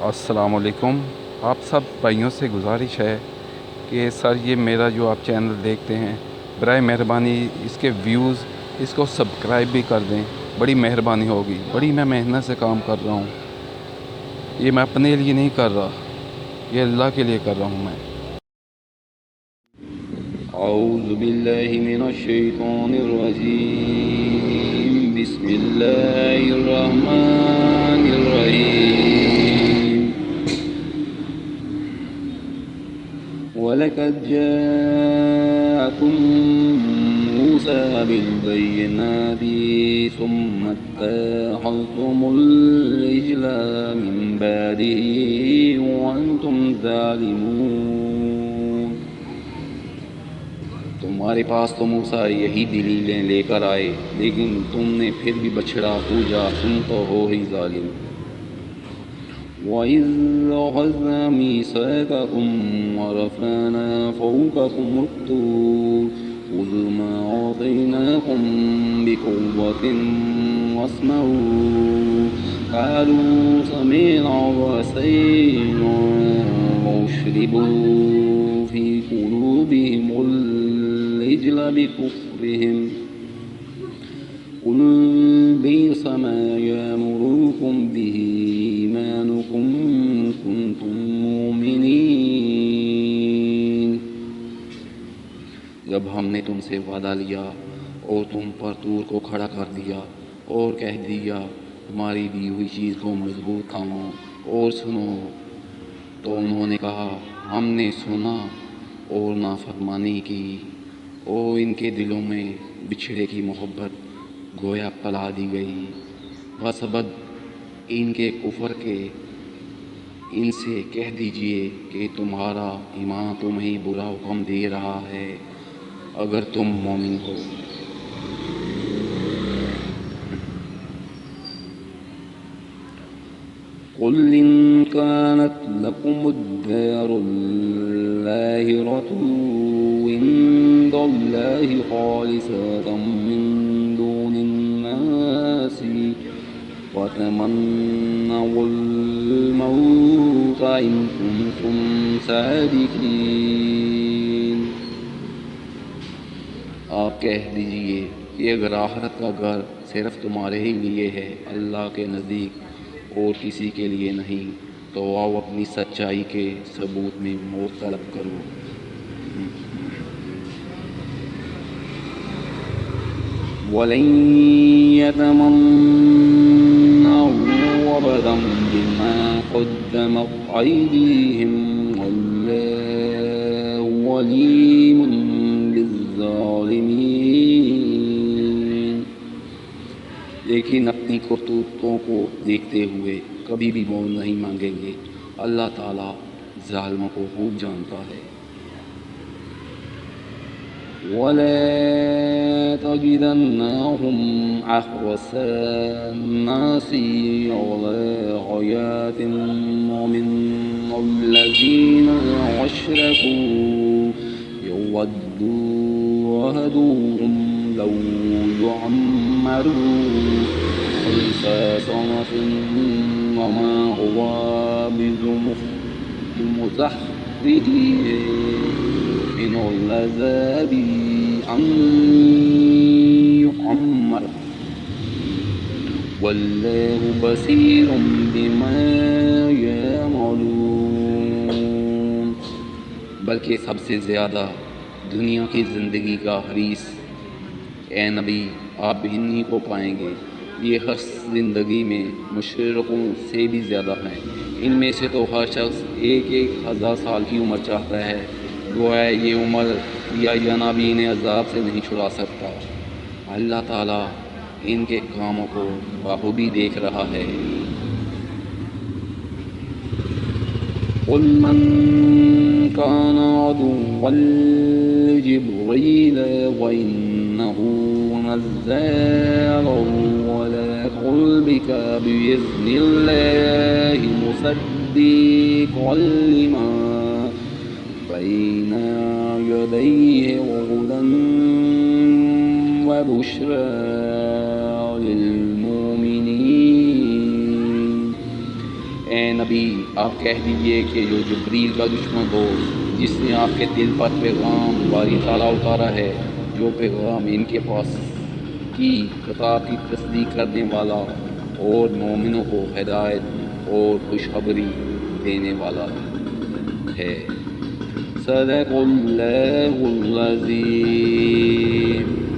السلام علیکم. آپ سب بھائیوں سے گزارش ہے کہ سر یہ میرا جو آپ چینل دیکھتے ہیں برائے مہربانی اس کے ویوز اس کو سبسکرائب بھی کر دیں. بڑی مہربانی ہوگی. بڑی میں محنت سے کام کر رہا ہوں. یہ میں اپنے لیے نہیں کر رہا, یہ اللہ کے لیے کر رہا ہوں. میں اعوذ باللہ من الشیطان الرجیم. بسم اللہ الرحمن الرحیم. وَلَقَدْ جَاءَكُم مُوسَىٰ بِالْبَيِّنَاتِ ثُمَّ اتَّخَذْتُمُ الْعِجْلَ مِن بَعْدِهِ وَأَنتُمْ ظَالِمُونَ. تمہارے پاس تو موسیٰ یہی دلیلیں لے کر آئے, لیکن تم نے پھر بھی بچھڑا پوجا, تم تو ہو ہی ظالم. وَإِذْ أَخَذْنَا مِيثَاقَكُمْ وَرَفَعْنَا فَوْقَكُمُ الطُّورَ خُذُوا مَا آتَيْنَاكُمْ بِقُوَّةٍ وَاسْمَعُوا قَالُوا سَمِعْنَا وَعَصَيْنَا وَأُشْرِبُوا فِي قُلُوبِهِمُ الْعِجْلَ بِكُفْرِهِمْ قُلْ بِئْسَ مَا يَأْمُرُكُمْ بِهِ إِيمَانُكُمْ إِن كُنتُم مُّؤْمِنِينَ. جب ہم نے تم سے وعدہ لیا اور تم پر طور کو کھڑا کر دیا اور کہہ دیا تمہاری دی ہوئی چیز کو مضبوط تھامو اور سنو, تو انہوں نے کہا ہم نے سنا اور نافرمانی کی, اور ان کے دلوں میں بچھڑے کی محبت گویا پلا دی گئی بسبب ان کے کفر کے. ان سے کہہ دیجئے کہ تمہارا ایمان تمہیں برا حکم دے رہا ہے اگر تم مومن ہو. قُلْ إِن كَانَتْ لَكُمُ الدَّارُ الْآخِرَةُ عِندَ اللَّهِ خَالِصَةً مِّن دُونِ النَّاسِ فَتَمَنَّوُا الْمَوْتَ إِن كُنتُمْ صَادِقِينَ. آپ کہہ دیجئے کہ اگر آخرت کا گھر صرف تمہارے ہی لیے ہے, اللہ کے نزدیک اور کسی کے لیے نہیں, تو آؤ اپنی سچائی کے ثبوت میں موت طلب کرو. وَلَن يَتَمَنَّوْهُ أَبَدًا بِمَا قَدَّمَتْ أَيْدِيهِمْ وَاللَّهُ عَلِيمٌ بِالظَّالِمِينَ. لیکن اپنی کرتوتوں کو دیکھتے ہوئے کبھی بھی موت نہیں مانگیں گے. اللہ تعالیٰ ظالموں کو خوب جانتا ہے. وَلَا تَجِدَنَّهُمْ أَحْرَصَ النَّاسِ عَلَىٰ حَيَاةٍ وَمِنَ الَّذِينَ أَشْرَكُوا يَوَدُّ أَحَدُهُمْ لَوْ يُعَمَّرُ أَلْفَ سَنَةٍ وَمَا هُوَ بِمُزَحْزِحِهِ مِنَ الْعَذَابِ أَن يُعَمَّرَ وَاللَّهُ بَصِيرٌ بِمَا يَعْمَلُونَ. بلکہ سب سے زیادہ دنیا کی زندگی کا حریص اے نبی آپ انہی کو پائیں گے. یہ ہر زندگی میں مشرکوں سے بھی زیادہ ہیں. ان میں سے تو ہر شخص 1,000 سال کی عمر چاہتا ہے. گویا یہ عمر یا جنابین عذاب سے نہیں چھڑا سکتا. اللہ تعالیٰ ان کے کاموں کو بخوبی دیکھ رہا ہے. قُلْ مَن كَانَ عَدُوًّا لِّجِبْرِيلَ وَإِنَّهُ نَزَّلَهُ عَلَىٰ قَلْبِكَ بِإِذْنِ اللَّهِ مُصَدِّقًا لِّمَا بَيْنَ يَدَيْهِ وَهُدًى وَبُشْرَىٰ لِلْمُؤْمِنِينَ. اے اے نبی آپ کہہ دیجئے کہ جو جبریل کا دشمن ہو جس نے آپ کے دل پر پیغام باری تعالیٰ اتارا ہے، جو پیغام ان کے پاس کی کتاب کی تصدیق کرنے والا اور مومنوں کو ہدایت اور خوشخبری دینے والا ہے۔ صدق اللہ العظیم۔